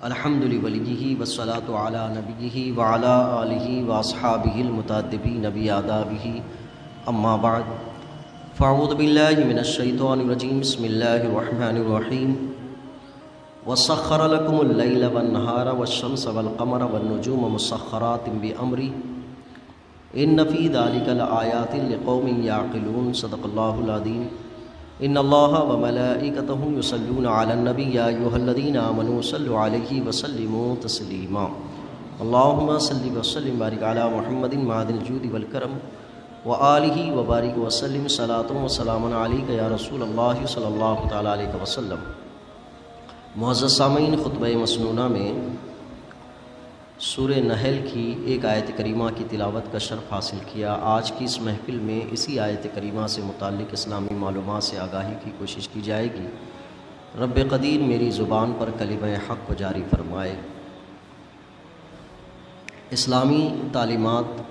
الحمد لولیہ والصلاۃ علی نبیہ وعلی آلہ واصحابہ المتأدبین بآدابہ اما بعد فاعوذ باللہ من الشیطان الرجیم بسم اللہ الرحمن الرحیم وسخر لکم اللیل والنہار والشمس والقمر والنجوم مسخرات بأمرہ ان فی ذلک لآیات لقوم یعقلون صدق اللہ العظیم ان اللہ وملائکتہ یصلون علی النبی یا ایھا الذین آمنوا صلوا علیہ وسلموا تسلیما اللہم صل وسلم بارک علی محمد معدن الجود والکرم وآلہ وبارک وسلم صلاۃ وسلام علیک یا رسول اللہ صلی اللہ تعالی علیہ وسلم۔ معزز سامعین، خطبہ مسنونہ میں سورہ نحل کی ایک آیت کریمہ کی تلاوت کا شرف حاصل کیا۔ آج کی اس محفل میں اسی آیت کریمہ سے متعلق اسلامی معلومات سے آگاہی کی کوشش کی جائے گی۔ رب قدیر میری زبان پر کلمہ حق کو جاری فرمائے۔ اسلامی تعلیمات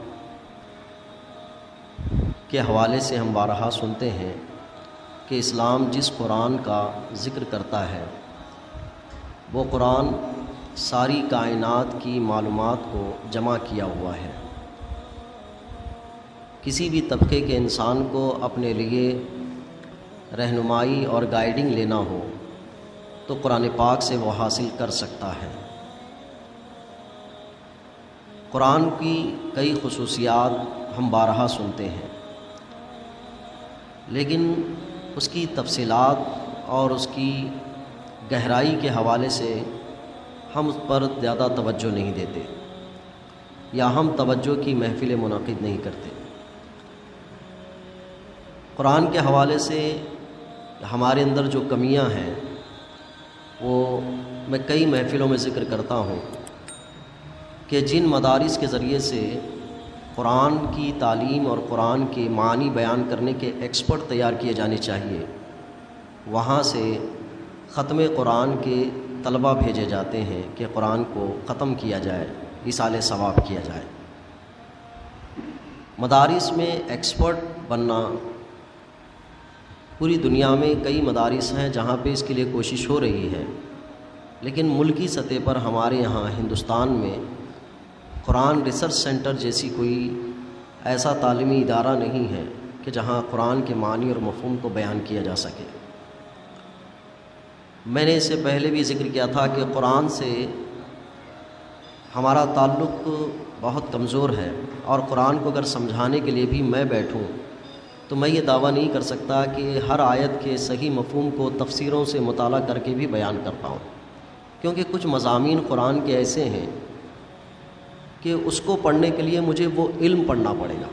کے حوالے سے ہم بارہا سنتے ہیں کہ اسلام جس قرآن کا ذکر کرتا ہے وہ قرآن ساری کائنات کی معلومات کو جمع کیا ہوا ہے۔ کسی بھی طبقے کے انسان کو اپنے لیے رہنمائی اور گائیڈنگ لینا ہو تو قرآن پاک سے وہ حاصل کر سکتا ہے۔ قرآن کی کئی خصوصیات ہم بارہا سنتے ہیں، لیکن اس کی تفصیلات اور اس کی گہرائی کے حوالے سے ہم اس پر زیادہ توجہ نہیں دیتے یا ہم توجہ کی محفل منعقد نہیں کرتے۔ قرآن کے حوالے سے ہمارے اندر جو کمیاں ہیں وہ میں کئی محفلوں میں ذکر کرتا ہوں کہ جن مدارس کے ذریعے سے قرآن کی تعلیم اور قرآن کے معنی بیان کرنے کے ایکسپرٹ تیار کیے جانے چاہیے، وہاں سے ختم قرآن کے طلبہ بھیجے جاتے ہیں کہ قرآن کو ختم کیا جائے، ایصال ثواب کیا جائے۔ مدارس میں ایکسپرٹ بننا پوری دنیا میں کئی مدارس ہیں جہاں پہ اس کے لیے کوشش ہو رہی ہے، لیکن ملکی سطح پر ہمارے یہاں ہندوستان میں قرآن ریسرچ سینٹر جیسی کوئی ایسا تعلیمی ادارہ نہیں ہے کہ جہاں قرآن کے معنی اور مفہوم کو بیان کیا جا سکے۔ میں نے اس سے پہلے بھی ذکر کیا تھا کہ قرآن سے ہمارا تعلق بہت کمزور ہے، اور قرآن کو اگر سمجھانے کے لیے بھی میں بیٹھوں تو میں یہ دعویٰ نہیں کر سکتا کہ ہر آیت کے صحیح مفہوم کو تفسیروں سے مطالعہ کر کے بھی بیان کرتا ہوں، کیونکہ کچھ مضامین قرآن کے ایسے ہیں کہ اس کو پڑھنے کے لیے مجھے وہ علم پڑھنا پڑے گا۔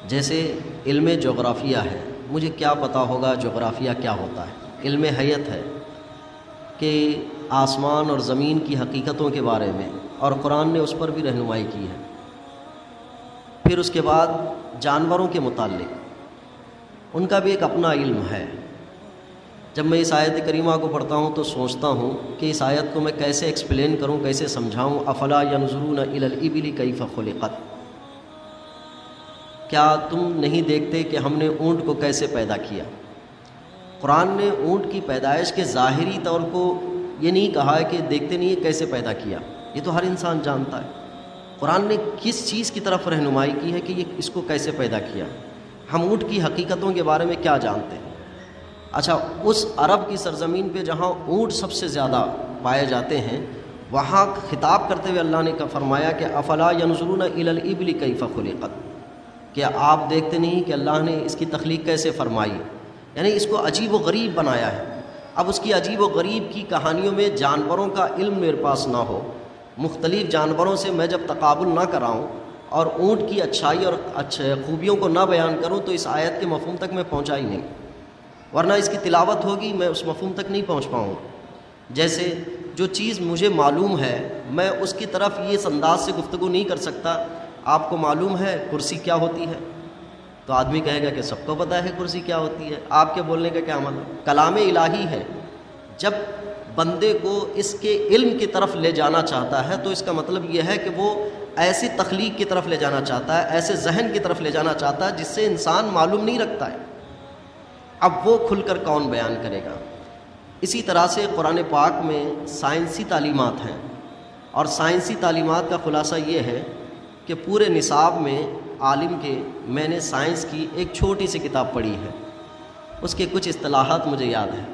جیسے علم جغرافیہ ہے، مجھے کیا پتہ ہوگا جغرافیہ کیا ہوتا ہے؟ علم حیت ہے کہ آسمان اور زمین کی حقیقتوں کے بارے میں، اور قرآن نے اس پر بھی رہنمائی کی ہے۔ پھر اس کے بعد جانوروں کے متعلق ان کا بھی ایک اپنا علم ہے۔ جب میں اس آیت کریمہ کو پڑھتا ہوں تو سوچتا ہوں کہ اس آیت کو میں کیسے ایکسپلین کروں، کیسے سمجھاؤں۔ افلا ینظرون الی الابل کیف خلقت، کیا تم نہیں دیکھتے کہ ہم نے اونٹ کو کیسے پیدا کیا؟ قرآن نے اونٹ کی پیدائش کے ظاہری طور کو یہ نہیں کہا ہے کہ دیکھتے نہیں کیسے پیدا کیا، یہ تو ہر انسان جانتا ہے۔ قرآن نے کس چیز کی طرف رہنمائی کی ہے کہ یہ اس کو کیسے پیدا کیا۔ ہم اونٹ کی حقیقتوں کے بارے میں کیا جانتے ہیں؟ اچھا، اس عرب کی سرزمین پہ جہاں اونٹ سب سے زیادہ پائے جاتے ہیں، وہاں خطاب کرتے ہوئے اللہ نے فرمایا کہ افلا ینظرون الی الابل کیف خلقت، کہ آپ دیکھتے نہیں کہ اللہ نے اس کی تخلیق کیسے فرمائی، یعنی اس کو عجیب و غریب بنایا ہے۔ اب اس کی عجیب و غریب کی کہانیوں میں جانوروں کا علم میرے پاس نہ ہو، مختلف جانوروں سے میں جب تقابل نہ کراؤں اور اونٹ کی اچھائی اور خوبیوں کو نہ بیان کروں تو اس آیت کے مفہوم تک میں پہنچا ہی نہیں، ورنہ اس کی تلاوت ہوگی میں اس مفہوم تک نہیں پہنچ پاؤں۔ جیسے جو چیز مجھے معلوم ہے میں اس کی طرف یہ انداز سے گفتگو نہیں کر سکتا۔ آپ کو معلوم ہے کرسی کیا ہوتی ہے؟ تو آدمی کہے گا کہ سب کو پتہ ہے کرسی کیا ہوتی ہے، آپ کے بولنے کا کیا مطلب؟ کلام الہی ہے۔ جب بندے کو اس کے علم کی طرف لے جانا چاہتا ہے تو اس کا مطلب یہ ہے کہ وہ ایسی تخلیق کی طرف لے جانا چاہتا ہے، ایسے ذہن کی طرف لے جانا چاہتا ہے جس سے انسان معلوم نہیں رکھتا ہے۔ اب وہ کھل کر کون بیان کرے گا؟ اسی طرح سے قرآن پاک میں سائنسی تعلیمات ہیں، اور سائنسی تعلیمات کا خلاصہ یہ ہے کہ پورے نصاب میں عالم کے میں نے سائنس کی ایک چھوٹی سی کتاب پڑھی ہے، اس کے کچھ اصطلاحات مجھے یاد ہیں۔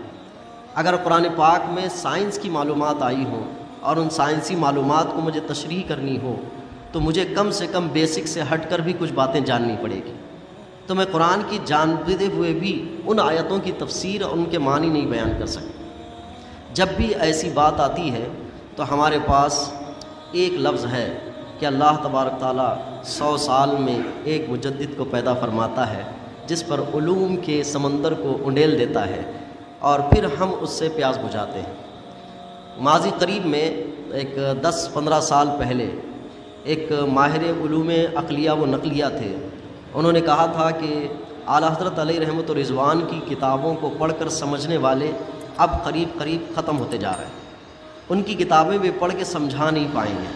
اگر قرآن پاک میں سائنس کی معلومات آئی ہوں اور ان سائنسی معلومات کو مجھے تشریح کرنی ہو تو مجھے کم سے کم بیسک سے ہٹ کر بھی کچھ باتیں جاننی پڑے گی، تو میں قرآن کی جانتے ہوئے بھی ان آیتوں کی تفسیر اور ان کے معنی نہیں بیان کر سکتا۔ جب بھی ایسی بات آتی ہے تو ہمارے پاس ایک لفظ ہے کہ اللہ تبارک تعالیٰ 100 سال میں ایک مجدد کو پیدا فرماتا ہے جس پر علوم کے سمندر کو انڈیل دیتا ہے اور پھر ہم اس سے پیاس بجھاتے ہیں۔ ماضی قریب میں ایک 10-15 سال پہلے ایک ماہر علوم عقلیہ و نقلیہ تھے، انہوں نے کہا تھا کہ اعلیٰ حضرت علیہ رحمۃ الرضوان کی کتابوں کو پڑھ کر سمجھنے والے اب قریب قریب ختم ہوتے جا رہے ہیں، ان کی کتابیں بھی پڑھ کے سمجھا نہیں پائیں گے۔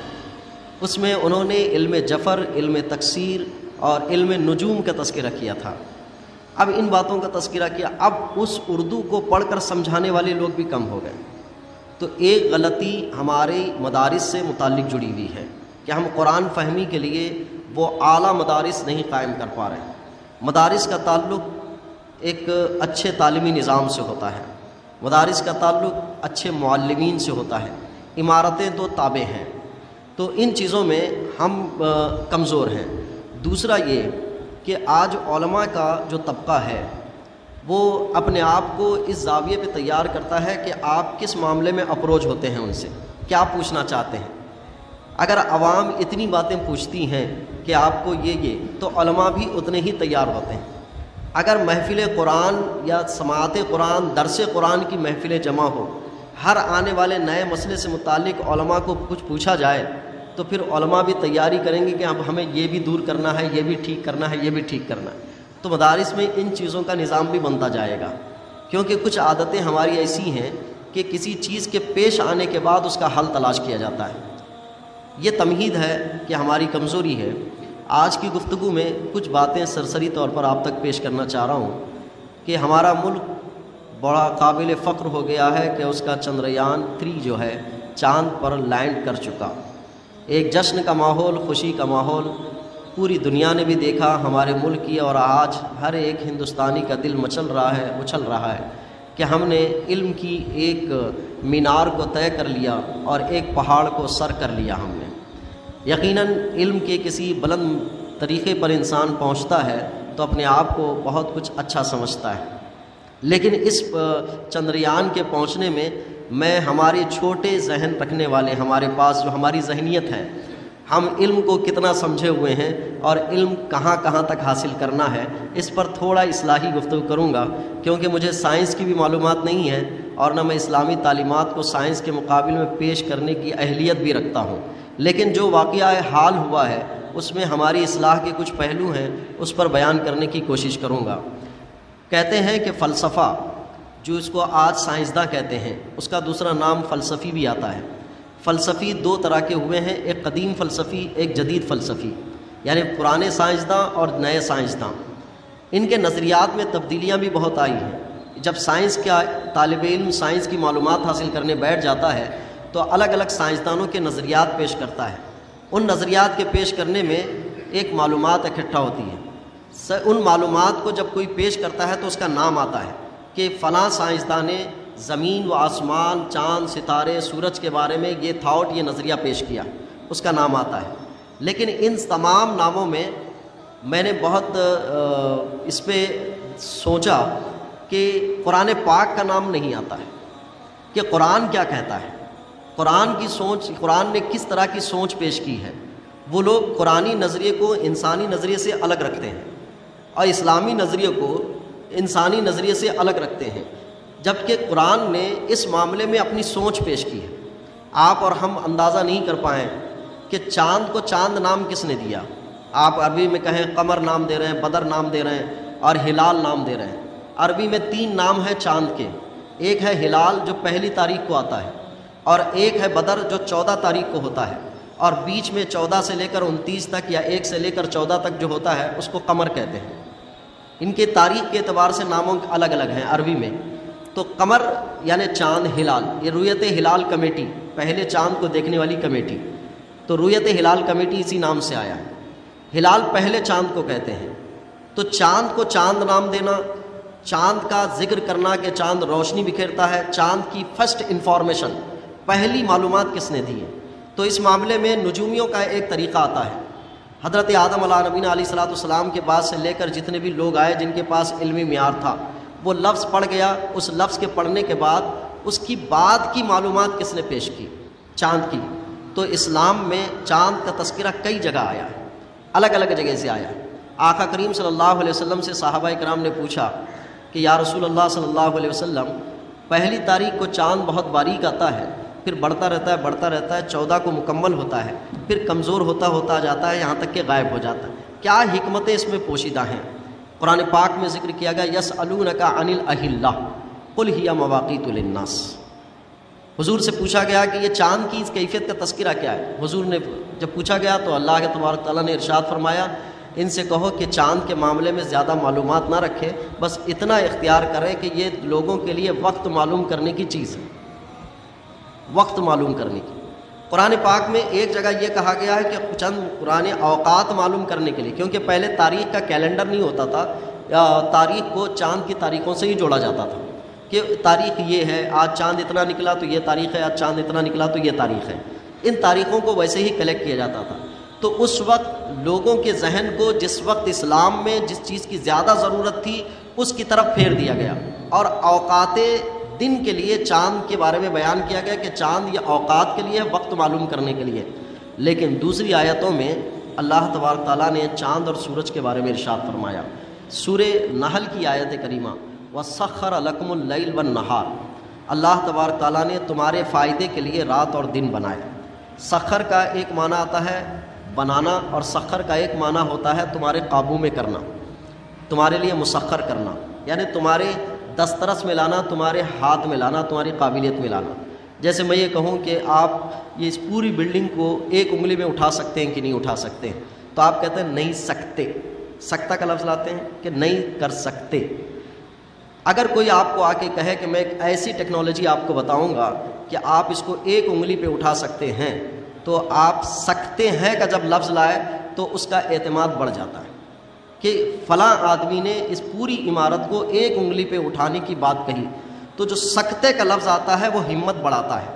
اس میں انہوں نے علم جفر، علم تکثیر اور علم نجوم کا تذکرہ کیا تھا۔ اب ان باتوں کا تذکرہ کیا، اب اس اردو کو پڑھ کر سمجھانے والے لوگ بھی کم ہو گئے۔ تو ایک غلطی ہمارے مدارس سے متعلق جڑی ہوئی ہے کہ ہم قرآن فہمی کے لیے وہ اعلیٰ مدارس نہیں قائم کر پا رہے ہیں۔ مدارس کا تعلق ایک اچھے تعلیمی نظام سے ہوتا ہے، مدارس کا تعلق اچھے معلمین سے ہوتا ہے، عمارتیں تو تابع ہیں، تو ان چیزوں میں ہم کمزور ہیں۔ دوسرا یہ کہ آج علماء کا جو طبقہ ہے وہ اپنے آپ کو اس زاویے پہ تیار کرتا ہے کہ آپ کس معاملے میں اپروچ ہوتے ہیں، ان سے کیا پوچھنا چاہتے ہیں۔ اگر عوام اتنی باتیں پوچھتی ہیں کہ آپ کو یہ تو علماء بھی اتنے ہی تیار ہوتے ہیں۔ اگر محفل قرآن یا سماعت قرآن، درس قرآن کی محفلیں جمع ہو، ہر آنے والے نئے مسئلے سے متعلق علماء کو کچھ پوچھا جائے تو پھر علماء بھی تیاری کریں گے کہ اب ہمیں یہ بھی دور کرنا ہے، یہ بھی ٹھیک کرنا ہے، یہ بھی ٹھیک کرنا ہے۔ تو مدارس میں ان چیزوں کا نظام بھی بنتا جائے گا، کیونکہ کچھ عادتیں ہماری ایسی ہیں کہ کسی چیز کے پیش آنے کے بعد اس کا حل تلاش کیا جاتا ہے۔ یہ تمہید ہے کہ ہماری کمزوری ہے۔ آج کی گفتگو میں کچھ باتیں سرسری طور پر آپ تک پیش کرنا چاہ رہا ہوں کہ ہمارا ملک بڑا قابل فخر ہو گیا ہے کہ اس کا چندریان 3 جو ہے چاند پر لینڈ کر چکا۔ ایک جشن کا ماحول، خوشی کا ماحول پوری دنیا نے بھی دیکھا، ہمارے ملک کی، اور آج ہر ایک ہندوستانی کا دل مچل رہا ہے، اچھل رہا ہے کہ ہم نے علم کی ایک مینار کو طے کر لیا اور ایک پہاڑ کو سر کر لیا ہم نے۔ یقیناً علم کے کسی بلند طریقے پر انسان پہنچتا ہے تو اپنے آپ کو بہت کچھ اچھا سمجھتا ہے، لیکن اس چندریان کے پہنچنے میں ہمارے چھوٹے ذہن رکھنے والے، ہمارے پاس جو ہماری ذہنیت ہے، ہم علم کو کتنا سمجھے ہوئے ہیں اور علم کہاں کہاں تک حاصل کرنا ہے، اس پر تھوڑا اصلاحی گفتگو کروں گا، کیونکہ مجھے سائنس کی بھی معلومات نہیں ہے اور نہ میں اسلامی تعلیمات کو سائنس کے مقابل میں پیش کرنے کی اہلیت بھی رکھتا ہوں، لیکن جو واقعہ حال ہوا ہے اس میں ہماری اصلاح کے کچھ پہلو ہیں، اس پر بیان کرنے کی کوشش کروں گا۔ کہتے ہیں کہ فلسفہ، جو اس کو آج سائنسداں کہتے ہیں، اس کا دوسرا نام فلسفی بھی آتا ہے۔ فلسفی 2 طرح کے ہوئے ہیں، ایک قدیم فلسفی، ایک جدید فلسفی، یعنی پرانے سائنسداں اور نئے سائنسداں۔ ان کے نظریات میں تبدیلیاں بھی بہت آئی ہیں۔ جب سائنس کا طالب علم سائنس کی معلومات حاصل کرنے بیٹھ جاتا ہے تو الگ الگ سائنسدانوں کے نظریات پیش کرتا ہے۔ ان نظریات کے پیش کرنے میں ایک معلومات اکٹھا ہوتی ہے۔ ان معلومات کو جب کوئی پیش کرتا ہے تو اس کا نام آتا ہے کہ فلاں سائنسداں نے زمین و آسمان، چاند، ستارے، سورج کے بارے میں یہ تھاٹ، یہ نظریہ پیش کیا، اس کا نام آتا ہے۔ لیکن ان تمام ناموں میں نے بہت اس پہ سوچا کہ قرآن پاک کا نام نہیں آتا ہے کہ قرآن کیا کہتا ہے، قرآن کی سوچ، قرآن نے کس طرح کی سوچ پیش کی ہے۔ وہ لوگ قرآنی نظریے کو انسانی نظریے سے الگ رکھتے ہیں اور اسلامی نظریے کو انسانی نظریے سے الگ رکھتے ہیں، جبکہ قرآن نے اس معاملے میں اپنی سوچ پیش کی ہے۔ آپ اور ہم اندازہ نہیں کر پائیں کہ چاند کو چاند نام کس نے دیا۔ آپ عربی میں کہیں قمر نام دے رہے ہیں، بدر نام دے رہے ہیں اور ہلال نام دے رہے ہیں۔ عربی میں 3 نام ہیں چاند کے، ایک ہے ہلال جو 1 تاریخ کو آتا ہے، اور ایک ہے بدر جو 14 تاریخ کو ہوتا ہے، اور بیچ میں 14 سے لے کر 29 تک یا 1 سے لے کر 14 تک جو ہوتا ہے اس کو قمر کہتے ہیں۔ ان کے تاریخ کے اعتبار سے ناموں الگ الگ ہیں عربی میں۔ تو قمر یعنی چاند، ہلال، یہ رؤیت ہلال کمیٹی، پہلے چاند کو دیکھنے والی کمیٹی، تو رؤیت ہلال کمیٹی اسی نام سے آیا ہے۔ ہلال پہلے چاند کو کہتے ہیں، تو چاند کو چاند نام دینا، چاند کا ذکر کرنا کہ چاند روشنی بکھیرتا ہے، چاند کی فرسٹ انفارمیشن، پہلی معلومات کس نے دی ہے؟ تو اس معاملے میں نجومیوں کا ایک طریقہ آتا ہے۔ حضرت آدم علیہ نبینا علیہ الصلوۃ والسلام کے بعد سے لے کر جتنے بھی لوگ آئے جن کے پاس علمی معیار تھا، وہ لفظ پڑھ گیا، اس لفظ کے پڑھنے کے بعد اس کی بعد کی معلومات کس نے پیش کی؟ چاند کی۔ تو اسلام میں چاند کا تذکرہ کئی جگہ آیا ہے، الگ الگ جگہ سے آیا ہے۔ آقا کریم صلی اللہ علیہ وسلم سے صحابہ کرام نے پوچھا کہ یا رسول اللہ صلی اللہ علیہ وسلم، پہلی تاریخ کو چاند بہت باریک آتا ہے، پھر بڑھتا رہتا ہے 14 کو مکمل ہوتا ہے، پھر کمزور ہوتا جاتا ہے یہاں تک کہ غائب ہو جاتا ہے، کیا حکمتیں اس میں پوشیدہ ہیں؟ قرآن پاک میں ذکر کیا گیا یسألونک عن الاہلہ قل ہی مواقیت للناس۔ حضور سے پوچھا گیا کہ یہ چاند کی اس کیفیت کا تذکرہ کیا ہے؟ حضور نے جب پوچھا گیا تو اللہ کے تبارک تعالیٰ نے ارشاد فرمایا ان سے کہو کہ چاند کے معاملے میں زیادہ معلومات نہ رکھے، بس اتنا اختیار کریں کہ یہ لوگوں کے لیے وقت معلوم کرنے کی چیز ہے، وقت معلوم کرنے کی۔ قرآن پاک میں ایک جگہ یہ کہا گیا ہے کہ چند پرانے اوقات معلوم کرنے کے لیے، کیونکہ پہلے تاریخ کا کیلنڈر نہیں ہوتا تھا، تاریخ کو چاند کی تاریخوں سے ہی جوڑا جاتا تھا کہ تاریخ یہ ہے، آج چاند اتنا نکلا تو یہ تاریخ ہے، آج چاند اتنا نکلا تو یہ تاریخ ہے۔ ان تاریخوں کو ویسے ہی کلیکٹ کیا جاتا تھا۔ تو اس وقت لوگوں کے ذہن کو جس وقت اسلام میں جس چیز کی زیادہ ضرورت تھی اس کی طرف پھیر دیا گیا، اور اوقات دن کے لیے چاند کے بارے میں بیان کیا گیا کہ چاند یہ اوقات کے لیے، وقت معلوم کرنے کے لیے۔ لیکن دوسری آیتوں میں اللہ تبارک تعالیٰ نے چاند اور سورج کے بارے میں ارشاد فرمایا۔ سورہ نحل کی آیت کریمہ وَسَخَّرَ لَكُمُ اللَّيْلَ وَالنَّهَارَ، اللہ تبارک تعالیٰ نے تمہارے فائدے کے لیے رات اور دن بنائے۔ سخر کا ایک معنی آتا ہے بنانا، اور سخر کا ایک معنی ہوتا ہے تمہارے قابو میں کرنا، تمہارے لیے مسخر کرنا، یعنی تمہارے دسترس میں لانا، تمہارے ہاتھ میں لانا، تمہاری قابلیت میں لانا۔ جیسے میں یہ کہوں کہ آپ یہ اس پوری بلڈنگ کو ایک انگلی میں اٹھا سکتے ہیں کہ نہیں اٹھا سکتے ہیں، تو آپ کہتے ہیں نہیں سکتے، سکتا کا لفظ لاتے ہیں کہ نہیں کر سکتے۔ اگر کوئی آپ کو آ کے کہے کہ میں ایک ایسی ٹیکنالوجی آپ کو بتاؤں گا کہ آپ اس کو ایک انگلی پہ اٹھا سکتے ہیں، تو آپ سکتے ہیں کا جب لفظ لائے تو اس کا اعتماد بڑھ جاتا ہے کہ فلاں آدمی نے اس پوری عمارت کو ایک انگلی پہ اٹھانے کی بات کہی، تو جو سکتے کا لفظ آتا ہے وہ ہمت بڑھاتا ہے۔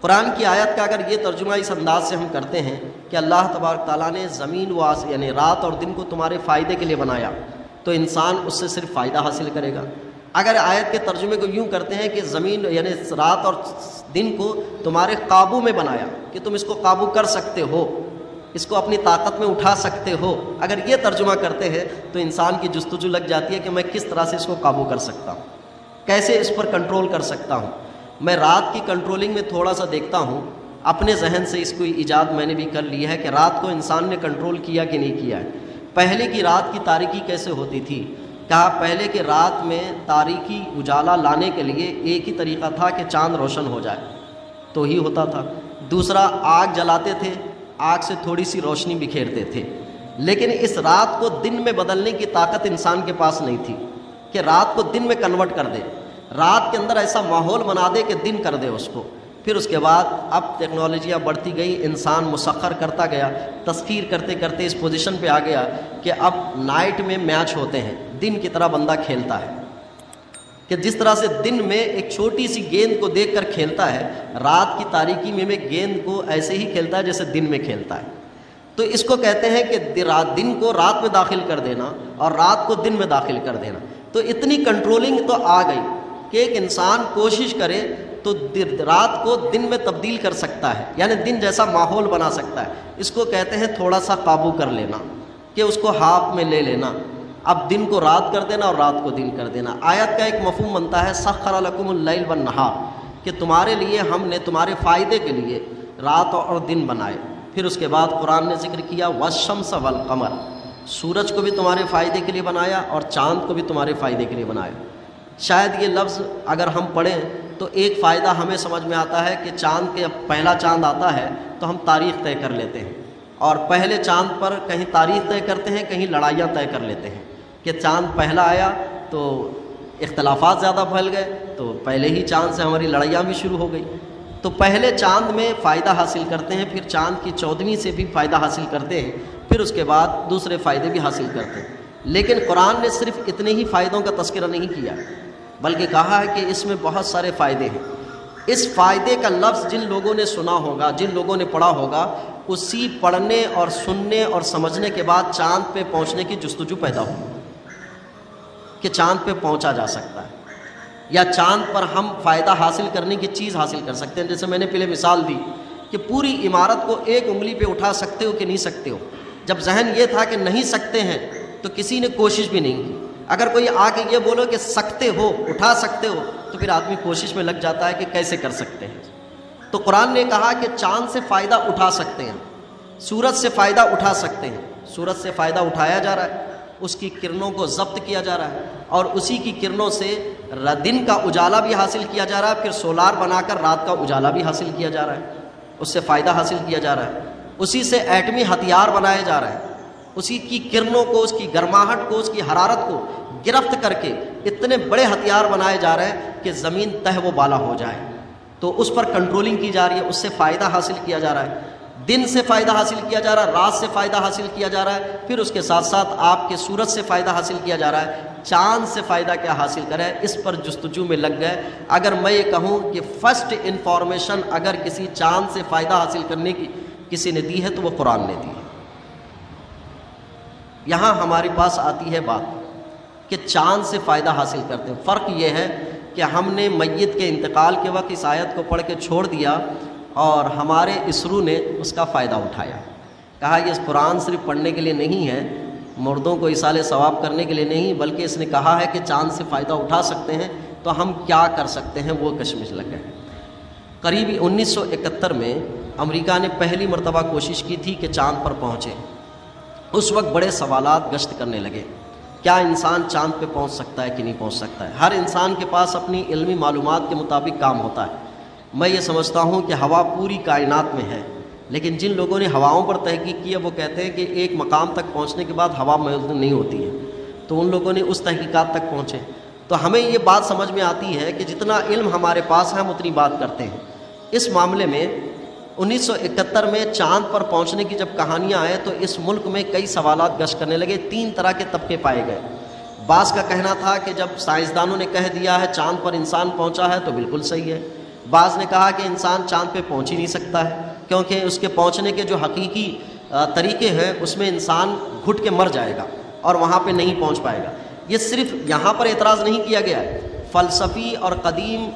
قرآن کی آیت کا اگر یہ ترجمہ اس انداز سے ہم کرتے ہیں کہ اللہ تبارک تعالیٰ نے زمین و یعنی رات اور دن کو تمہارے فائدے کے لیے بنایا، تو انسان اس سے صرف فائدہ حاصل کرے گا۔ اگر آیت کے ترجمے کو یوں کرتے ہیں کہ زمین یعنی رات اور دن کو تمہارے قابو میں بنایا کہ تم اس کو قابو کر سکتے ہو، اس کو اپنی طاقت میں اٹھا سکتے ہو، اگر یہ ترجمہ کرتے ہیں تو انسان کی جستجو لگ جاتی ہے کہ میں کس طرح سے اس کو قابو کر سکتا ہوں، کیسے اس پر کنٹرول کر سکتا ہوں۔ میں رات کی کنٹرولنگ میں تھوڑا سا دیکھتا ہوں، اپنے ذہن سے اس کو ایجاد میں نے بھی کر لی ہے کہ رات کو انسان نے کنٹرول کیا کہ نہیں کیا ہے۔ پہلے کی رات کی تاریکی کیسے ہوتی تھی؟ کہا پہلے کے رات میں تاریکی اجالا لانے کے لیے ایک ہی طریقہ تھا کہ چاند روشن ہو جائے تو ہی ہوتا تھا۔ دوسرا آگ جلاتے تھے، آگ سے تھوڑی سی روشنی بکھیرتے تھے، لیکن اس رات کو دن میں بدلنے کی طاقت انسان کے پاس نہیں تھی کہ رات کو دن میں کنورٹ کر دے، رات کے اندر ایسا ماحول بنا دے کہ دن کر دے اس کو۔ پھر اس کے بعد اب ٹیکنالوجیاں بڑھتی گئی، انسان مسخر کرتا گیا، تسخیر کرتے کرتے اس پوزیشن پہ آ گیا کہ اب نائٹ میں میچ ہوتے ہیں، دن کی طرح بندہ کھیلتا ہے کہ جس طرح سے دن میں ایک چھوٹی سی گیند کو دیکھ کر کھیلتا ہے، رات کی تاریکی میں گیند کو ایسے ہی کھیلتا ہے جیسے دن میں کھیلتا ہے۔ تو اس کو کہتے ہیں کہ دن کو رات میں داخل کر دینا اور رات کو دن میں داخل کر دینا۔ تو اتنی کنٹرولنگ تو آ گئی کہ ایک انسان کوشش کرے تو رات کو دن میں تبدیل کر سکتا ہے، یعنی دن جیسا ماحول بنا سکتا ہے۔ اس کو کہتے ہیں تھوڑا سا قابو کر لینا، کہ اس کو ہاتھ میں لے لینا، اب دن کو رات کر دینا اور رات کو دن کر دینا۔ آیت کا ایک مفہوم بنتا ہے سخر لکم اللیل والنہار، کہ تمہارے لیے ہم نے تمہارے فائدے کے لیے رات اور دن بنائے۔ پھر اس کے بعد قرآن نے ذکر کیا والشمس والقمر، سورج کو بھی تمہارے فائدے کے لیے بنایا اور چاند کو بھی تمہارے فائدے کے لیے بنایا۔ شاید یہ لفظ اگر ہم پڑھیں تو ایک فائدہ ہمیں سمجھ میں آتا ہے کہ چاند کے پہلا چاند آتا ہے تو ہم تاریخ طے کر لیتے ہیں، اور پہلے چاند پر کہیں تاریخ طے کرتے ہیں، کہیں لڑائیاں طے کر لیتے ہیں کہ چاند پہلا آیا تو اختلافات زیادہ پھیل گئے، تو پہلے ہی چاند سے ہماری لڑائیاں بھی شروع ہو گئی. تو پہلے چاند میں فائدہ حاصل کرتے ہیں، پھر چاند کی 14ویں سے بھی فائدہ حاصل کرتے ہیں، پھر اس کے بعد دوسرے فائدے بھی حاصل کرتے ہیں. لیکن قرآن نے صرف اتنے ہی فائدوں کا تذکرہ نہیں کیا، بلکہ کہا ہے کہ اس میں بہت سارے فائدے ہیں. اس فائدے کا لفظ جن لوگوں نے سنا ہوگا، جن لوگوں نے پڑھا ہوگا، اسی پڑھنے اور سننے اور سمجھنے کے بعد چاند پہ پہنچنے کی جستجو پیدا ہوگی کہ چاند پہ پہنچا جا سکتا ہے، یا چاند پر ہم فائدہ حاصل کرنے کی چیز حاصل کر سکتے ہیں. جیسے میں نے پہلے مثال دی کہ پوری عمارت کو ایک انگلی پہ اٹھا سکتے ہو کہ نہیں سکتے ہو. جب ذہن یہ تھا کہ نہیں سکتے ہیں تو کسی نے کوشش بھی نہیں کی. اگر کوئی آ کے یہ بولو کہ سکتے ہو، اٹھا سکتے ہو، تو پھر آدمی کوشش میں لگ جاتا ہے کہ کیسے کر سکتے ہیں. تو قرآن نے کہا کہ چاند سے فائدہ اٹھا سکتے ہیں، سورج سے فائدہ اٹھا سکتے ہیں. سورج سے فائدہ اٹھایا جا رہا ہے، اس کی کرنوں کو ضبط کیا جا رہا ہے، اور اسی کی کرنوں سے دن کا اجالا بھی حاصل کیا جا رہا ہے، پھر سولار بنا کر رات کا اجالا بھی حاصل کیا جا رہا ہے، اس سے فائدہ حاصل کیا جا رہا ہے. اسی سے ایٹمی ہتھیار بنائے جا رہے ہیں، اسی کی کرنوں کو، اس کی گرماہٹ کو، اس کی حرارت کو گرفت کر کے اتنے بڑے ہتھیار بنائے جا رہے ہیں کہ زمین تہ و بالا ہو جائے. تو اس پر کنٹرولنگ کی جا رہی ہے، اس سے فائدہ حاصل کیا جا رہا ہے. دن سے فائدہ حاصل کیا جا رہا ہے، رات سے فائدہ حاصل کیا جا رہا ہے، پھر اس کے ساتھ ساتھ آپ کے سورج سے فائدہ حاصل کیا جا رہا ہے. چاند سے فائدہ کیا حاصل کرے، اس پر جستجو میں لگ گئے. اگر میں یہ کہوں کہ فرسٹ انفارمیشن اگر کسی چاند سے فائدہ حاصل کرنے کی کسی نے دی ہے تو وہ قرآن نے دی ہے. یہاں ہمارے پاس آتی ہے بات کہ چاند سے فائدہ حاصل کرتے ہیں. فرق یہ ہے کہ ہم نے میت کے انتقال کے وقت اس آیت کو پڑھ کے چھوڑ دیا اور ہمارے اسرو نے اس کا فائدہ اٹھایا. کہا یہ قرآن صرف پڑھنے کے لیے نہیں ہے، مردوں کو ایصال ثواب کرنے کے لیے نہیں، بلکہ اس نے کہا ہے کہ چاند سے فائدہ اٹھا سکتے ہیں، تو ہم کیا کر سکتے ہیں، وہ کشمکش لگ گئے. قریب 1971 میں امریکہ نے پہلی مرتبہ کوشش کی تھی کہ چاند پر پہنچے. اس وقت بڑے سوالات گشت کرنے لگے. کیا انسان چاند پہ پہنچ سکتا ہے کہ نہیں پہنچ سکتا ہے؟ ہر انسان کے پاس اپنی علمی معلومات کے مطابق کام ہوتا ہے. میں یہ سمجھتا ہوں کہ ہوا پوری کائنات میں ہے، لیکن جن لوگوں نے ہواؤں پر تحقیق کی ہے وہ کہتے ہیں کہ ایک مقام تک پہنچنے کے بعد ہوا موجود نہیں ہوتی ہے. تو ان لوگوں نے اس تحقیقات تک پہنچے. تو ہمیں یہ بات سمجھ میں آتی ہے کہ جتنا علم ہمارے پاس ہے ہم اتنی بات کرتے ہیں. اس معاملے میں 1971 میں چاند پر پہنچنے کی جب کہانیاں آئے تو اس ملک میں کئی سوالات گشت کرنے لگے. 3 طرح کے طبقے پائے گئے. بعض کا کہنا تھا کہ جب سائنسدانوں نے کہہ دیا ہے چاند پر انسان پہنچا ہے تو بالکل صحیح ہے. بعض نے کہا کہ انسان چاند پہ پہنچ ہی نہیں سکتا ہے، کیونکہ اس کے پہنچنے کے جو حقیقی طریقے ہیں اس میں انسان گھٹ کے مر جائے گا اور وہاں پہ نہیں پہنچ پائے گا. یہ صرف یہاں پر اعتراض نہیں کیا گیا ہے، فلسفی اور قدیم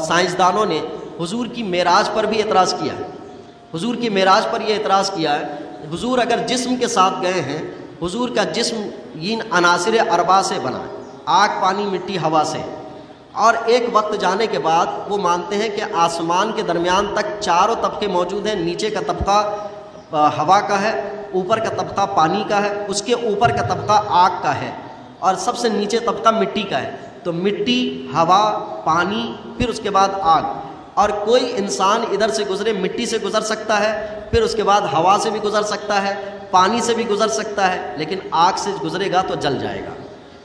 سائنسدانوں نے حضور کی معراج پر بھی اعتراض کیا ہے. حضور کی معراج پر یہ اعتراض کیا ہے، حضور اگر جسم کے ساتھ گئے ہیں، حضور کا جسم ان عناصر اربع سے بنا ہے، آگ، پانی، مٹی، ہوا سے، اور ایک وقت جانے کے بعد وہ مانتے ہیں کہ آسمان کے درمیان تک 4 طبقے موجود ہیں. نیچے کا طبقہ ہوا کا ہے، اوپر کا طبقہ پانی کا ہے، اس کے اوپر کا طبقہ آگ کا ہے، اور سب سے نیچے طبقہ مٹی کا ہے. تو مٹی، ہوا، پانی، پھر اس کے بعد آگ. اور کوئی انسان ادھر سے گزرے مٹی سے گزر سکتا ہے، پھر اس کے بعد ہوا سے بھی گزر سکتا ہے، پانی سے بھی گزر سکتا ہے، لیکن آگ سے گزرے گا تو جل جائے گا.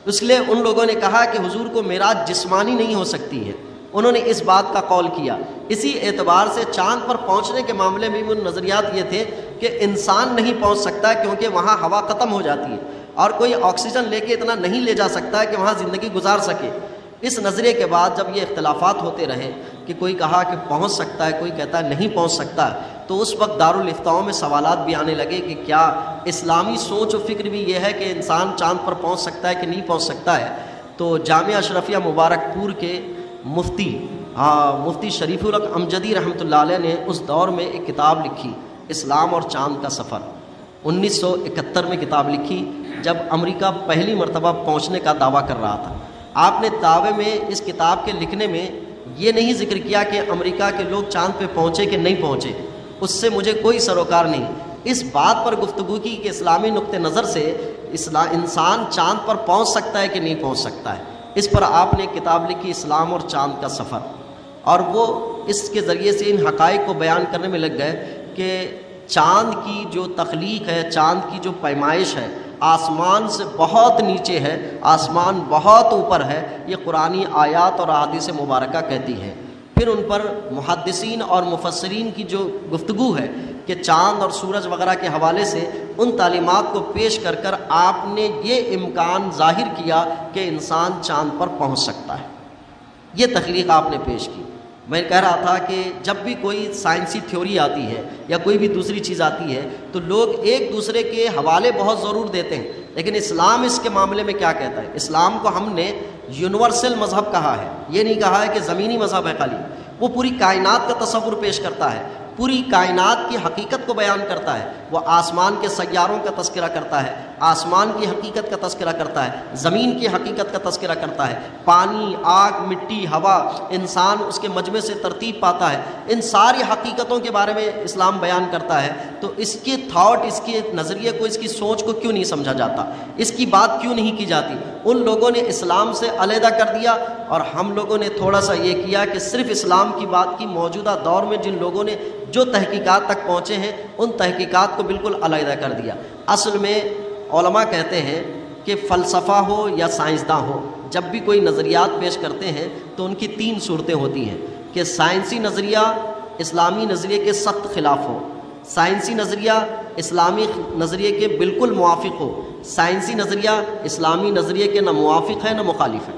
اس لیے ان لوگوں نے کہا کہ حضور کو معراج جسمانی نہیں ہو سکتی ہے. انہوں نے اس بات کا قول کیا. اسی اعتبار سے چاند پر پہنچنے کے معاملے میں بھی نظریات یہ تھے کہ انسان نہیں پہنچ سکتا کیونکہ وہاں ہوا ختم ہو جاتی ہے، اور کوئی آکسیجن لے کے اتنا نہیں لے جا سکتا ہے کہ وہاں زندگی گزار سکے. اس نظریے کے بعد جب یہ اختلافات ہوتے رہے کہ کوئی کہا کہ پہنچ سکتا ہے، کوئی کہتا ہے نہیں پہنچ سکتا ہے، تو اس وقت دارالفتاؤں میں سوالات بھی آنے لگے کہ کیا اسلامی سوچ و فکر بھی یہ ہے کہ انسان چاند پر پہنچ سکتا ہے کہ نہیں پہنچ سکتا ہے. تو جامعہ اشرفیہ مبارک پور کے مفتی شریف الحق امجدی رحمۃ اللہ علیہ نے اس دور میں ایک کتاب لکھی، اسلام اور چاند کا سفر. 1971 میں کتاب لکھی جب امریکہ پہلی مرتبہ پہنچنے کا دعویٰ کر رہا تھا. آپ نے دعوے میں اس کتاب کے لکھنے میں یہ نہیں ذکر کیا کہ امریکہ کے لوگ چاند پہ پہنچے کہ نہیں پہنچے، اس سے مجھے کوئی سروکار نہیں. اس بات پر گفتگو کی کہ اسلامی نقطہ نظر سے انسان چاند پر پہنچ سکتا ہے کہ نہیں پہنچ سکتا ہے. اس پر آپ نے کتاب لکھی اسلام اور چاند کا سفر، اور وہ اس کے ذریعے سے ان حقائق کو بیان کرنے میں لگ گئے کہ چاند کی جو تخلیق ہے، چاند کی جو پیمائش ہے، آسمان سے بہت نیچے ہے، آسمان بہت اوپر ہے، یہ قرآنی آیات اور احادیث مبارکہ کہتی ہیں۔ پھر ان پر محدثین اور مفسرین کی جو گفتگو ہے کہ چاند اور سورج وغیرہ کے حوالے سے ان تعلیمات کو پیش کر کر آپ نے یہ امکان ظاہر کیا کہ انسان چاند پر پہنچ سکتا ہے، یہ تخلیق آپ نے پیش کی۔ میں کہہ رہا تھا کہ جب بھی کوئی سائنسی تھیوری آتی ہے یا کوئی بھی دوسری چیز آتی ہے تو لوگ ایک دوسرے کے حوالے بہت ضرور دیتے ہیں، لیکن اسلام اس کے معاملے میں کیا کہتا ہے؟ اسلام کو ہم نے یونیورسل مذہب کہا ہے، یہ نہیں کہا ہے کہ زمینی مذہب ہے خالی۔ وہ پوری کائنات کا تصور پیش کرتا ہے، پوری کائنات کی حقیقت کو بیان کرتا ہے، وہ آسمان کے سیاروں کا تذکرہ کرتا ہے، آسمان کی حقیقت کا تذکرہ کرتا ہے، زمین کی حقیقت کا تذکرہ کرتا ہے، پانی، آگ، مٹی، ہوا، انسان اس کے مجمع سے ترتیب پاتا ہے، ان ساری حقیقتوں کے بارے میں اسلام بیان کرتا ہے۔ تو اس کے تھاٹ، اس کے نظریے کو، اس کی سوچ کو کیوں نہیں سمجھا جاتا؟ اس کی بات کیوں نہیں کی جاتی؟ ان لوگوں نے اسلام سے علیحدہ کر دیا اور ہم لوگوں نے تھوڑا سا یہ کیا کہ صرف اسلام کی بات کی۔ موجودہ دور میں جن لوگوں نے جو تحقیقات تک پہنچے ہیں ان تحقیقات کو بالکل علیحدہ کر دیا۔ اصل میں علماء کہتے ہیں کہ فلسفہ ہو یا سائنسداں ہو، جب بھی کوئی نظریات پیش کرتے ہیں تو ان کی تین صورتیں ہوتی ہیں کہ سائنسی نظریہ اسلامی نظریے کے سخت خلاف ہو، سائنسی نظریہ اسلامی نظریے کے بالکل موافق ہو، سائنسی نظریہ اسلامی نظریے کے نہ موافق ہے نہ مخالف ہے۔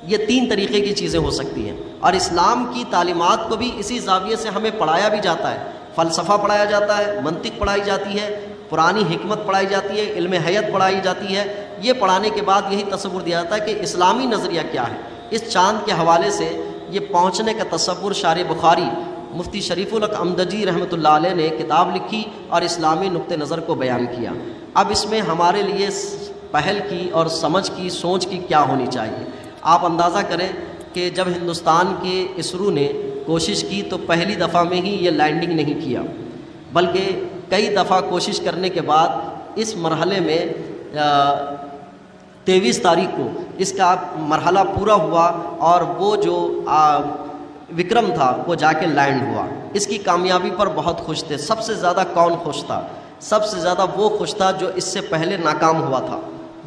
یہ تین طریقے کی چیزیں ہو سکتی ہیں، اور اسلام کی تعلیمات کو بھی اسی زاویے سے ہمیں پڑھایا بھی جاتا ہے۔ فلسفہ پڑھایا جاتا ہے، منطق پڑھائی جاتی ہے، پرانی حکمت پڑھائی جاتی ہے، علم حیت پڑھائی جاتی ہے۔ یہ پڑھانے کے بعد یہی تصور دیا جاتا ہے کہ اسلامی نظریہ کیا ہے۔ اس چاند کے حوالے سے یہ پہنچنے کا تصور شارح بخاری مفتی شریف الحق امدجی رحمۃ اللہ علیہ نے کتاب لکھی اور اسلامی نقطہ نظر کو بیان کیا۔ اب اس میں ہمارے لیے پہل کی اور سمجھ کی، سوچ کی کیا ہونی چاہیے؟ آپ اندازہ کریں کہ جب ہندوستان کے اسرو نے کوشش کی تو پہلی دفعہ میں ہی یہ لینڈنگ نہیں کیا، بلکہ کئی دفعہ کوشش کرنے کے بعد اس مرحلے میں 23 تاریخ کو اس کا مرحلہ پورا ہوا اور وہ جو وکرم تھا وہ جا کے لینڈ ہوا۔ اس کی کامیابی پر بہت خوش تھے۔ سب سے زیادہ کون خوش تھا؟ سب سے زیادہ وہ خوش تھا جو اس سے پہلے ناکام ہوا تھا،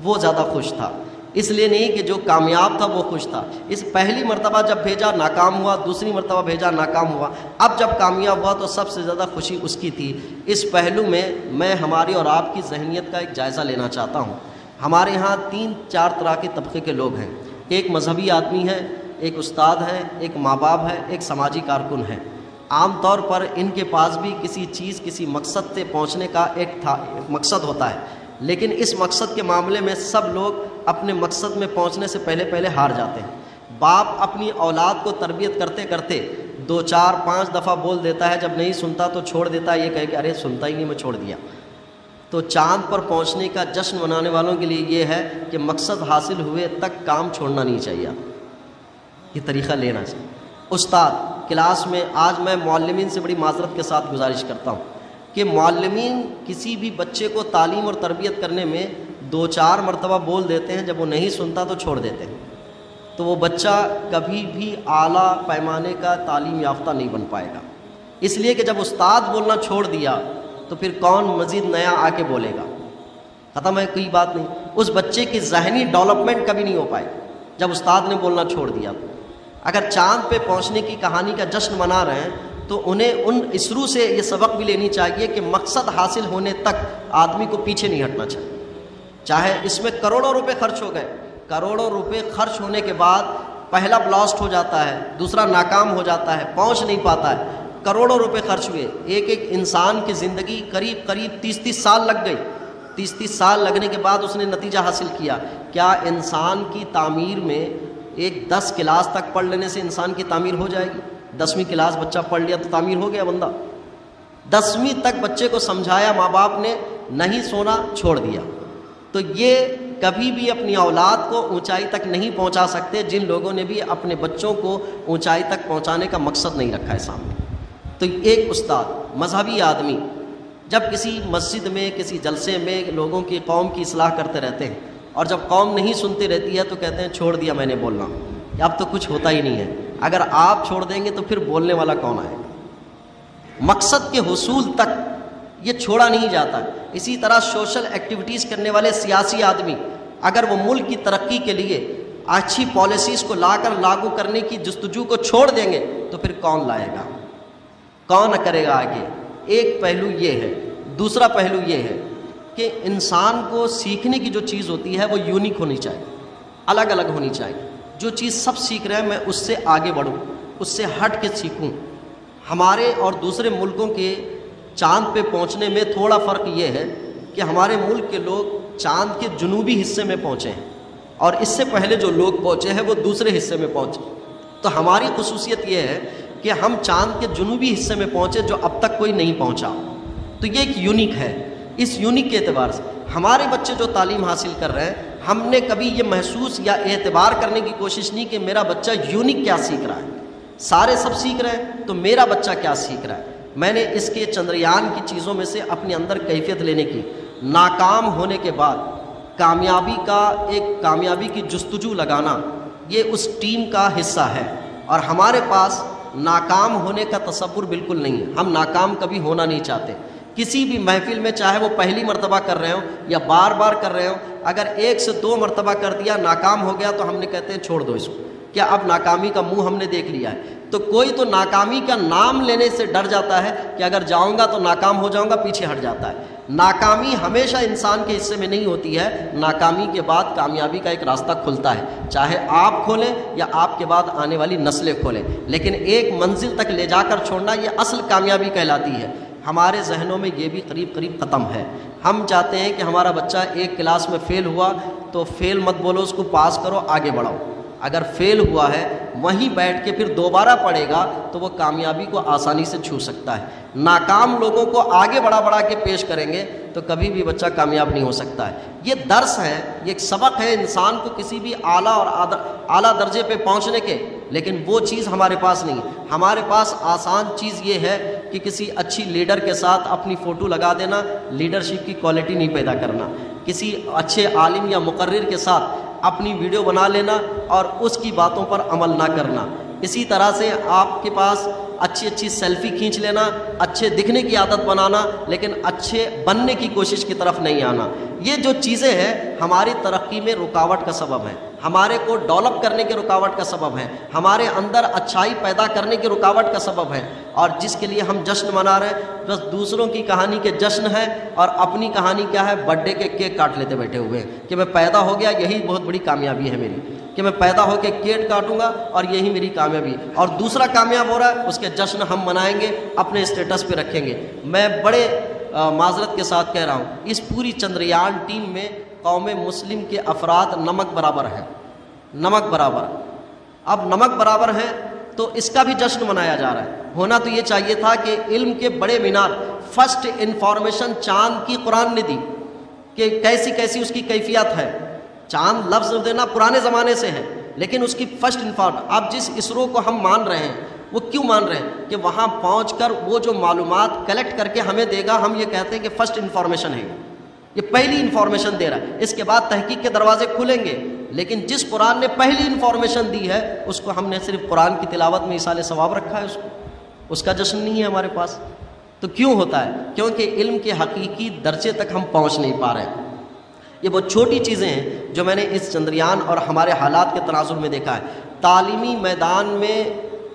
وہ زیادہ خوش تھا۔ اس لیے نہیں کہ جو کامیاب تھا وہ خوش تھا۔ اس پہلی مرتبہ جب بھیجا ناکام ہوا، دوسری مرتبہ بھیجا ناکام ہوا، اب جب کامیاب ہوا تو سب سے زیادہ خوشی اس کی تھی۔ اس پہلو میں ہماری اور آپ کی ذہنیت کا ایک جائزہ لینا چاہتا ہوں۔ ہمارے ہاں 3-4 طرح کے طبقے کے لوگ ہیں۔ ایک مذہبی آدمی ہے، ایک استاد ہے، ایک ماں باپ ہے، ایک سماجی کارکن ہے۔ عام طور پر ان کے پاس بھی کسی چیز، کسی مقصد سے پہنچنے کا ایک مقصد ہوتا ہے، لیکن اس مقصد کے معاملے میں سب لوگ اپنے مقصد میں پہنچنے سے پہلے ہار جاتے ہیں۔ باپ اپنی اولاد کو تربیت کرتے کرتے 2-4-5 دفعہ بول دیتا ہے، جب نہیں سنتا تو چھوڑ دیتا ہے، یہ کہے کہ ارے سنتا ہی نہیں، میں چھوڑ دیا۔ تو چاند پر پہنچنے کا جشن منانے والوں کے لیے یہ ہے کہ مقصد حاصل ہوئے تک کام چھوڑنا نہیں چاہیے، یہ طریقہ لینا چاہیے۔ استاد کلاس میں، آج میں معلمین سے بڑی معذرت کے ساتھ گزارش کرتا ہوں کہ معلمین کسی بھی بچے کو تعلیم اور تربیت کرنے میں 2-4 مرتبہ بول دیتے ہیں، جب وہ نہیں سنتا تو چھوڑ دیتے ہیں، تو وہ بچہ کبھی بھی اعلیٰ پیمانے کا تعلیم یافتہ نہیں بن پائے گا۔ اس لیے کہ جب استاد بولنا چھوڑ دیا تو پھر کون مزید نیا آ کے بولے گا؟ ختم ہے، کوئی بات نہیں۔ اس بچے کی ذہنی ڈیولپمنٹ کبھی نہیں ہو پائے جب استاد نے بولنا چھوڑ دیا۔ اگر چاند پہ پہنچنے کی کہانی کا جشن منا رہے ہیں تو انہیں ان اسرو سے یہ سبق بھی لینی چاہیے کہ مقصد حاصل ہونے تک آدمی کو پیچھے نہیں ہٹنا چاہیے۔ چاہے اس میں کروڑوں روپے خرچ ہو گئے، کروڑوں روپے خرچ ہونے کے بعد پہلا بلاسٹ ہو جاتا ہے، دوسرا ناکام ہو جاتا ہے، پہنچ نہیں پاتا ہے، کروڑوں روپے خرچ ہوئے، ایک انسان کی زندگی قریب 30 سال لگ گئی۔ 30 سال لگنے کے بعد اس نے نتیجہ حاصل کیا۔ کیا انسان کی تعمیر میں ایک 10 کلاس تک پڑھ لینے سے انسان کی تعمیر ہو جائے گی؟ 10ویں کلاس بچہ پڑھ لیا تو تعمیر ہو گیا بندہ؟ 10ویں تک بچے کو سمجھایا ماں باپ نے، نہیں سونا، چھوڑ دیا۔ تو یہ کبھی بھی اپنی اولاد کو اونچائی تک نہیں پہنچا سکتے جن لوگوں نے بھی اپنے بچوں کو اونچائی تک پہنچانے کا مقصد نہیں رکھا ہے سامنے۔ تو ایک استاد، مذہبی آدمی جب کسی مسجد میں، کسی جلسے میں لوگوں کی، قوم کی اصلاح کرتے رہتے ہیں، اور جب قوم نہیں سنتی رہتی ہے تو کہتے ہیں چھوڑ دیا میں نے بولنا، اب تو کچھ ہوتا ہی نہیں ہے۔ اگر آپ چھوڑ دیں گے تو پھر بولنے والا کون آئے گا؟ مقصد کے حصول تک یہ چھوڑا نہیں جاتا۔ اسی طرح سوشل ایکٹیویٹیز کرنے والے سیاسی آدمی اگر وہ ملک کی ترقی کے لیے اچھی پالیسیز کو لا کر لاگو کرنے کی جستجو کو چھوڑ دیں گے تو پھر کون لائے گا، کون کرے گا آگے؟ ایک پہلو یہ ہے۔ دوسرا پہلو یہ ہے کہ انسان کو سیکھنے کی جو چیز ہوتی ہے وہ یونیک ہونی چاہیے، الگ الگ ہونی چاہیے۔ جو چیز سب سیکھ رہے ہیں میں اس سے آگے بڑھوں، اس سے ہٹ کے سیکھوں۔ ہمارے اور دوسرے ملکوں کے چاند پہ پہنچنے میں تھوڑا فرق یہ ہے کہ ہمارے ملک کے لوگ چاند کے جنوبی حصے میں پہنچے ہیں اور اس سے پہلے جو لوگ پہنچے ہیں وہ دوسرے حصے میں پہنچے۔ تو ہماری خصوصیت یہ ہے کہ ہم چاند کے جنوبی حصے میں پہنچے جو اب تک کوئی نہیں پہنچا۔ تو یہ ایک یونیک ہے۔ اس یونیک کے اعتبار سے ہمارے بچے جو تعلیم حاصل کر رہے ہیں، ہم نے کبھی یہ محسوس یا اعتبار کرنے کی کوشش نہیں کہ میرا بچہ یونیک کیا سیکھ رہا ہے۔ سارے سب سیکھ رہے ہیں تو میرا بچہ کیا سیکھ رہا ہے۔ میں نے اس کے چندریان کی چیزوں میں سے اپنے اندر کیفیت لینے کی، ناکام ہونے کے بعد کامیابی کی جستجو لگانا، یہ اس ٹیم کا حصہ ہے۔ اور ہمارے پاس ناکام ہونے کا تصور بالکل نہیں ہے، ہم ناکام کبھی ہونا نہیں چاہتے۔ کسی بھی محفل میں چاہے وہ پہلی مرتبہ کر رہے ہوں یا بار بار کر رہے ہوں، اگر 1 سے 2 مرتبہ کر دیا ناکام ہو گیا تو ہم نے کہتے ہیں چھوڑ دو اس کو، کیا اب ناکامی کا منہ ہم نے دیکھ لیا ہے۔ تو کوئی تو ناکامی کا نام لینے سے ڈر جاتا ہے کہ اگر جاؤں گا تو ناکام ہو جاؤں گا، پیچھے ہٹ جاتا ہے۔ ناکامی ہمیشہ انسان کے حصے میں نہیں ہوتی ہے، ناکامی کے بعد کامیابی کا ایک راستہ کھلتا ہے، چاہے آپ کھولیں یا آپ کے بعد آنے والی نسلیں کھولیں، لیکن ایک منزل تک لے جا کر چھوڑنا یہ اصل کامیابی کہلاتی ہے۔ ہمارے ذہنوں میں یہ بھی قریب قریب ختم ہے۔ ہم چاہتے ہیں کہ ہمارا بچہ ایک کلاس میں فیل ہوا تو فیل مت بولو، اس کو پاس کرو، آگے بڑھاؤ۔ اگر فیل ہوا ہے وہیں بیٹھ کے پھر دوبارہ پڑھے گا تو وہ کامیابی کو آسانی سے چھو سکتا ہے۔ ناکام لوگوں کو آگے بڑھا کے پیش کریں گے تو کبھی بھی بچہ کامیاب نہیں ہو سکتا ہے۔ یہ درس ہے، یہ ایک سبق ہے انسان کو کسی بھی اعلیٰ درجے پہ پہنچنے کے، لیکن وہ چیز ہمارے پاس نہیں ہے۔ ہمارے پاس آسان چیز یہ ہے کہ کسی اچھی لیڈر کے ساتھ اپنی فوٹو لگا دینا، لیڈرشپ کی کوالٹی نہیں پیدا کرنا، کسی اچھے عالم یا مقرر کے ساتھ اپنی ویڈیو بنا لینا اور اس کی باتوں پر عمل نہ کرنا۔ اسی طرح سے آپ کے پاس اچھی سیلفی کھینچ لینا، اچھے دکھنے کی عادت بنانا، لیکن اچھے بننے کی کوشش کی طرف نہیں آنا۔ یہ جو چیزیں ہیں ہماری ترقی میں رکاوٹ کا سبب ہے، ہمارے کو ڈیولپ کرنے کے رکاوٹ کا سبب ہے، ہمارے اندر اچھائی پیدا کرنے کے رکاوٹ کا سبب ہے۔ اور جس کے لیے ہم جشن منا رہے ہیں، بس دوسروں کی کہانی کے جشن ہے اور اپنی کہانی کیا ہے، برتھ ڈے کے کیک کاٹ لیتے بیٹھے ہوئے ہیں کہ میں پیدا ہو گیا، یہی بہت بڑی کامیابی ہے میری، کہ میں پیدا ہو کے کیک کاٹوں گا اور یہی میری کامیابی۔ اور دوسرا کامیاب ہو رہا ہے، اس کے جشن ہم منائیں گے، اپنے اسٹیٹس پہ رکھیں گے۔ میں بڑے معذرت کے ساتھ کہہ رہا ہوں، اس پوری چندریان ٹیم میں قوم مسلم کے افراد نمک برابر ہیں، نمک برابر۔ اب نمک برابر ہیں تو اس کا بھی جشن منایا جا رہا ہے۔ ہونا تو یہ چاہیے تھا کہ علم کے بڑے مینار، فرسٹ انفارمیشن چاند کی قرآن نے دی کہ کیسی اس کی کیفیت ہے۔ چاند لفظ دینا پرانے زمانے سے ہے، لیکن اس کی فرسٹ اب جس اسرو کو ہم مان رہے ہیں، وہ کیوں مان رہے ہیں کہ وہاں پہنچ کر وہ جو معلومات کلیکٹ کر کے ہمیں دے گا، ہم یہ کہتے ہیں کہ فرسٹ انفارمیشن ہے، یہ پہلی انفارمیشن دے رہا ہے، اس کے بعد تحقیق کے دروازے کھلیں گے۔ لیکن جس قرآن نے پہلی انفارمیشن دی ہے اس کو ہم نے صرف قرآن کی تلاوت میں ایصال ثواب رکھا ہے، اس کا جشن نہیں ہے ہمارے پاس۔ تو کیوں ہوتا ہے؟ کیونکہ علم کے حقیقی درجے تک ہم پہنچ نہیں پا رہے ہیں۔ یہ بہت چھوٹی چیزیں ہیں جو میں نے اس چندریان اور ہمارے حالات کے تناظر میں دیکھا ہے۔ تعلیمی میدان میں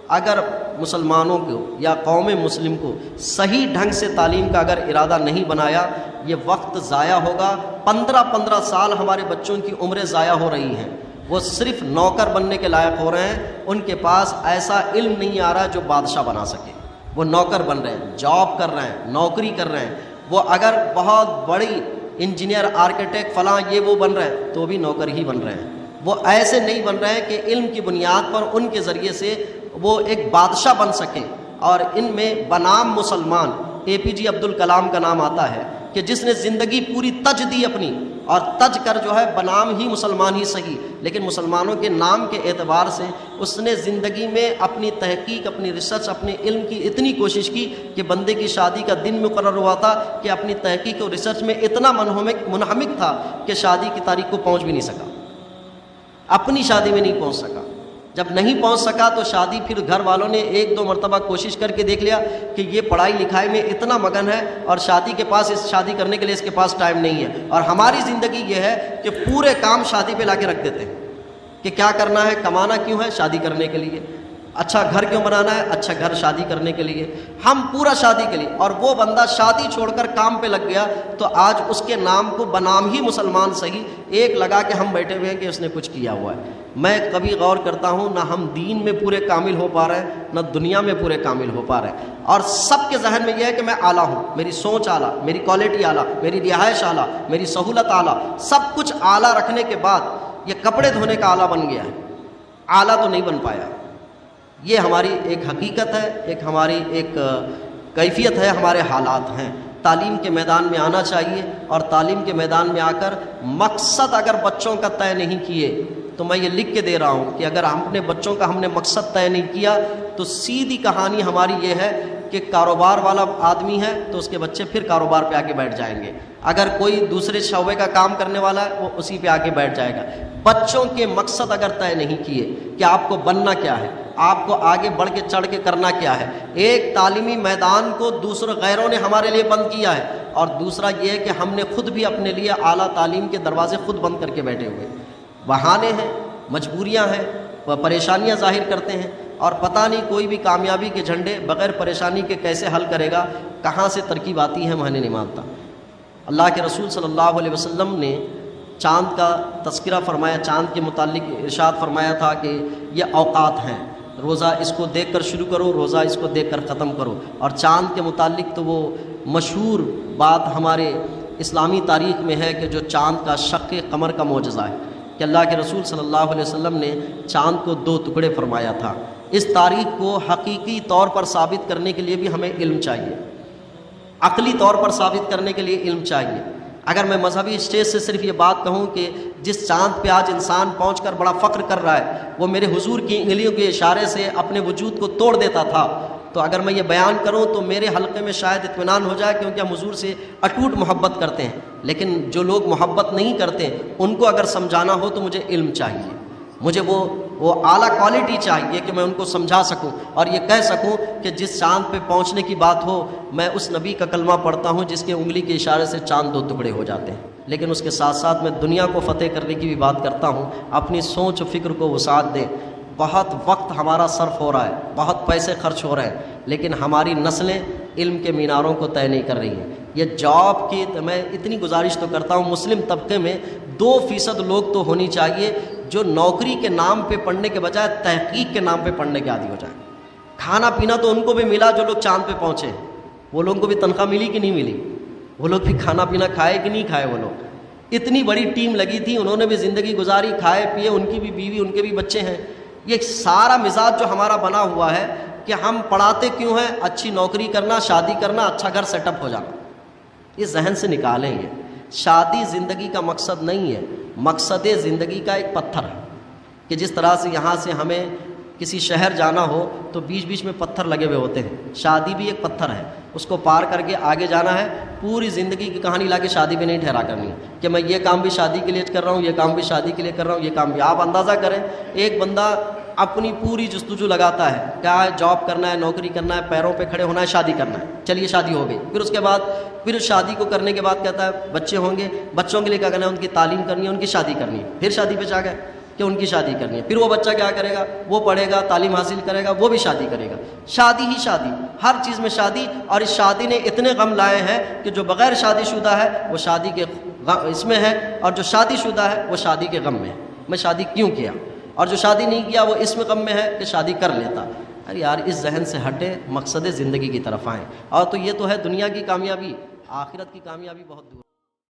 اگر مسلمانوں کو یا قوم مسلم کو صحیح ڈھنگ سے تعلیم کا اگر ارادہ نہیں بنایا، یہ وقت ضائع ہوگا۔ 15 سال ہمارے بچوں کی عمریں ضائع ہو رہی ہیں، وہ صرف نوکر بننے کے لائق ہو رہے ہیں، ان کے پاس ایسا علم نہیں آ رہا جو بادشاہ بنا سکے۔ وہ نوکر بن رہے ہیں، جاب کر رہے ہیں، نوکری کر رہے ہیں۔ وہ اگر بہت بڑی انجینئر، آرکیٹیکٹ، فلاں یہ وہ بن رہے ہیں تو بھی نوکر ہی بن رہے ہیں۔ وہ ایسے نہیں بن رہے ہیں کہ علم کی بنیاد پر ان کے ذریعے سے وہ ایک بادشاہ بن سکیں۔ اور ان میں بنام مسلمان APJ عبد الکلام کا نام آتا ہے کہ جس نے زندگی پوری تج دی اپنی، اور تج کر جو ہے بنام ہی مسلمان ہی صحیح، لیکن مسلمانوں کے نام کے اعتبار سے اس نے زندگی میں اپنی تحقیق، اپنی ریسرچ، اپنے علم کی اتنی کوشش کی کہ بندے کی شادی کا دن مقرر ہوا تھا کہ اپنی تحقیق اور ریسرچ میں اتنا منہمک تھا کہ شادی کی تاریخ کو پہنچ بھی نہیں سکا، اپنی شادی میں نہیں پہنچ سکا۔ جب نہیں پہنچ سکا تو شادی پھر گھر والوں نے ایک دو مرتبہ کوشش کر کے دیکھ لیا کہ یہ پڑھائی لکھائی میں اتنا مگن ہے اور شادی کے پاس شادی کرنے کے لیے اس کے پاس ٹائم نہیں ہے. اور ہماری زندگی یہ ہے کہ پورے کام شادی پہ لا کے رکھ دیتے ہیں کہ کیا کرنا ہے, کمانا کیوں ہے, شادی کرنے کے لیے. اچھا گھر کیوں بنانا ہے, اچھا گھر شادی کرنے کے لیے. ہم پورا شادی کے لیے. اور وہ بندہ شادی چھوڑ کر کام پہ لگ گیا تو آج اس کے نام کو بنام ہی مسلمان صحیح ایک لگا کے ہم بیٹھے ہوئے ہیں کہ اس نے کچھ کیا ہوا ہے. میں کبھی غور کرتا ہوں نہ ہم دین میں پورے کامل ہو پا رہے ہیں نہ دنیا میں پورے کامل ہو پا رہے ہیں. اور سب کے ذہن میں یہ ہے کہ میں اعلیٰ ہوں, میری سوچ اعلیٰ, میری کوالٹی اعلیٰ, میری رہائش اعلیٰ, میری سہولت اعلیٰ. سب کچھ اعلیٰ رکھنے کے بعد یہ کپڑے دھونے کا اعلیٰ بن گیا ہے, اعلیٰ تو نہیں بن پایا. یہ ہماری ایک حقیقت ہے, ایک ہماری ایک کیفیت ہے, ہمارے حالات ہیں. تعلیم کے میدان میں آنا چاہیے اور تعلیم کے میدان میں آ کر مقصد اگر بچوں کا طے نہیں کیے تو میں یہ لکھ کے دے رہا ہوں کہ اگر ہم اپنے بچوں کا ہم نے مقصد طے نہیں کیا تو سیدھی کہانی ہماری یہ ہے کہ کاروبار والا آدمی ہے تو اس کے بچے پھر کاروبار پہ آ کے بیٹھ جائیں گے. اگر کوئی دوسرے شعبے کا کام کرنے والا ہے وہ اسی پہ آ کے بیٹھ جائے گا. بچوں کے مقصد اگر طے نہیں کیے کہ آپ کو بننا کیا ہے, آپ کو آگے بڑھ کے چڑھ کے کرنا کیا ہے. ایک تعلیمی میدان کو دوسرے غیروں نے ہمارے لیے بند کیا ہے اور دوسرا یہ ہے کہ ہم نے خود بھی اپنے لیے اعلیٰ تعلیم کے دروازے خود بند کر کے بیٹھے ہوئے. بہانے ہیں, مجبوریاں ہیں, پریشانیاں ظاہر کرتے ہیں اور پتہ نہیں کوئی بھی کامیابی کے جھنڈے بغیر پریشانی کے کیسے حل کرے گا, کہاں سے ترکیب آتی ہے میں نہیں مانتا. اللہ کے رسول صلی اللہ علیہ وسلم نے چاند کا تذکرہ فرمایا, چاند کے متعلق ارشاد فرمایا تھا کہ یہ اوقات ہیں, روزہ اس کو دیکھ کر شروع کرو, روزہ اس کو دیکھ کر ختم کرو. اور چاند کے متعلق تو وہ مشہور بات ہمارے اسلامی تاریخ میں ہے کہ جو چاند کا شق قمر کا معجزہ ہے کہ اللہ کے رسول صلی اللہ علیہ وسلم نے چاند کو 2 ٹکڑے فرمایا تھا. اس تاریخ کو حقیقی طور پر ثابت کرنے کے لیے بھی ہمیں علم چاہیے, عقلی طور پر ثابت کرنے کے لیے علم چاہیے. اگر میں مذہبی اسٹیج سے صرف یہ بات کہوں کہ جس چاند پہ آج انسان پہنچ کر بڑا فخر کر رہا ہے وہ میرے حضور کی انگلیوں کے اشارے سے اپنے وجود کو توڑ دیتا تھا, تو اگر میں یہ بیان کروں تو میرے حلقے میں شاید اطمینان ہو جائے کیونکہ ہم حضور سے اٹوٹ محبت کرتے ہیں. لیکن جو لوگ محبت نہیں کرتے ان کو اگر سمجھانا ہو تو مجھے علم چاہیے, مجھے وہ اعلیٰ کوالٹی چاہیے کہ میں ان کو سمجھا سکوں اور یہ کہہ سکوں کہ جس چاند پہ پہنچنے کی بات ہو میں اس نبی کا کلمہ پڑھتا ہوں جس کے انگلی کے اشارے سے چاند 2 ٹکڑے ہو جاتے ہیں. لیکن اس کے ساتھ ساتھ میں دنیا کو فتح کرنے کی بھی بات کرتا ہوں. اپنی سوچ و فکر کو وسعت دیں. بہت وقت ہمارا صرف ہو رہا ہے, بہت پیسے خرچ ہو رہے ہیں, لیکن ہماری نسلیں علم کے میناروں کو طے نہیں کر رہی ہیں. یہ جاب کی میں اتنی گزارش تو کرتا ہوں مسلم طبقے میں 2% لوگ تو ہونی چاہیے جو نوکری کے نام پہ پڑھنے کے بجائے تحقیق کے نام پہ پڑھنے کے عادی ہو جائیں. کھانا پینا تو ان کو بھی ملا جو لوگ چاند پہ پہنچے, وہ لوگوں کو بھی تنخواہ ملی کہ نہیں ملی, وہ لوگ بھی کھانا پینا کھائے کہ نہیں کھائے. وہ لوگ اتنی بڑی ٹیم لگی تھی, انہوں نے بھی زندگی گزاری, کھائے پیے, ان کی بھی بیوی ان کے بھی بچے ہیں. یہ سارا مزاج جو ہمارا بنا ہوا ہے کہ ہم پڑھاتے کیوں ہیں, اچھی نوکری کرنا, شادی کرنا, اچھا گھر سیٹ اپ ہو جانا. یہ ذہن سے نکالیں. یہ شادی زندگی کا مقصد نہیں ہے, مقصد زندگی کا ایک پتھر ہے کہ جس طرح سے یہاں سے ہمیں کسی شہر جانا ہو تو بیچ بیچ میں پتھر لگے ہوئے ہوتے ہیں, شادی بھی ایک پتھر ہے, اس کو پار کر کے آگے جانا ہے. پوری زندگی کی کہانی لا کے شادی پہ نہیں ٹھہرا کرنی ہے کہ میں یہ کام بھی شادی کے لیے کر رہا ہوں, یہ کام بھی شادی کے لیے کر رہا ہوں, یہ کام بھی. آپ اندازہ کریں ایک بندہ اپنی پوری جستجو لگاتا ہے, کیا ہے, جاب کرنا ہے, نوکری کرنا ہے, پیروں پہ کھڑے ہونا ہے, شادی کرنا ہے. چلیے شادی ہو گئی, پھر اس کے بعد پھر شادی کو کرنے کے بعد کہتا ہے بچے ہوں گے, بچوں کے لیے کیا کرنا ہے, ان کی تعلیم کرنی ہے, ان کی شادی کرنی ہے. پھر شادی پہ جا گئے کہ ان کی شادی کرنی ہے. پھر وہ بچہ کیا کرے گا, وہ پڑھے گا, تعلیم حاصل کرے گا, وہ بھی شادی کرے گا. شادی ہی شادی, ہر چیز میں شادی. اور اس شادی نے اتنے غم لائے ہیں کہ جو بغیر شادی شدہ ہے وہ شادی کے اس میں ہے, اور جو شادی شدہ ہے وہ شادی کے غم میں ہے. میں شادی کیوں کیا, اور جو شادی نہیں کیا وہ اس میں غم میں ہے کہ شادی کر لیتا. ارے یار اس ذہن سے ہٹے, مقصد زندگی کی طرف آئیں. اور تو یہ تو ہے دنیا کی کامیابی, آخرت کی کامیابی بہت دور.